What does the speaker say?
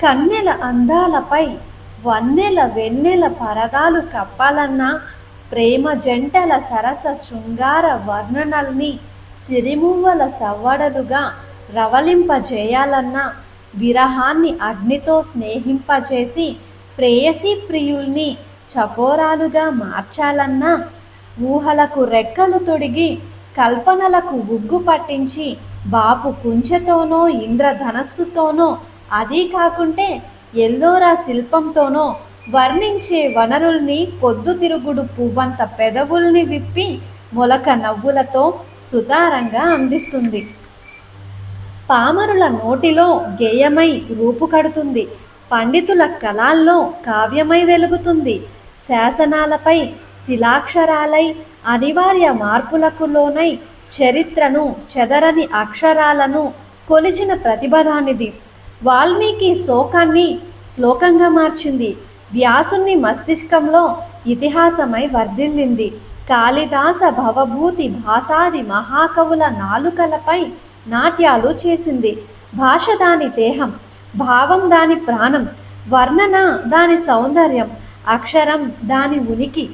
కన్నెల అందాలపై వన్నెల వెన్నెల పరదాలు కప్పాలన్నా, ప్రేమ జంటల సరస శృంగార వర్ణనల్ని సిరిమువ్వల సవ్వడలుగా రవలింపజేయాలన్నా, విరహాన్ని అగ్నితో స్నేహింపజేసి ప్రేయసీ ప్రియుల్ని చకోరాలుగా మార్చాలన్నా, ఊహలకు రెక్కలు తొడిగి కల్పనలకు ఉగ్గు పట్టించి బాపు కుంచెతోనో ఇంద్రధనస్సుతోనో, అదీ కాకుంటే ఎల్లోరా శిల్పంతోనో వర్ణించే వనరుల్ని పొద్దుతిరుగుడు పువ్వంత పెదవుల్ని విప్పి మొలక నవ్వులతో సుతారంగా అందిస్తుంది. పామరుల నోటిలో గేయమై రూపుకడుతుంది. పండితుల కలాల్లో కావ్యమై వెలుగుతుంది. శాసనాలపై శిలాక్షరాలై అనివార్య మార్పులకు లోనై చరిత్రను చెదరని అక్షరాలను కొలిచిన ప్రతిభదానిది. వాల్మీకి శోకాన్ని శ్లోకంగా మార్చింది. వ్యాసుని మస్తిష్కంలో ఇతిహాసమై వర్ధిల్లింది. కాళిదాస భవభూతి భాసాది మహాకవుల నాలుకలపై నాట్యాలు చేసింది. భాష దాని దేహం, భావం దాని ప్రాణం, వర్ణన దాని సౌందర్యం, అక్షరం దాని ఉనికి.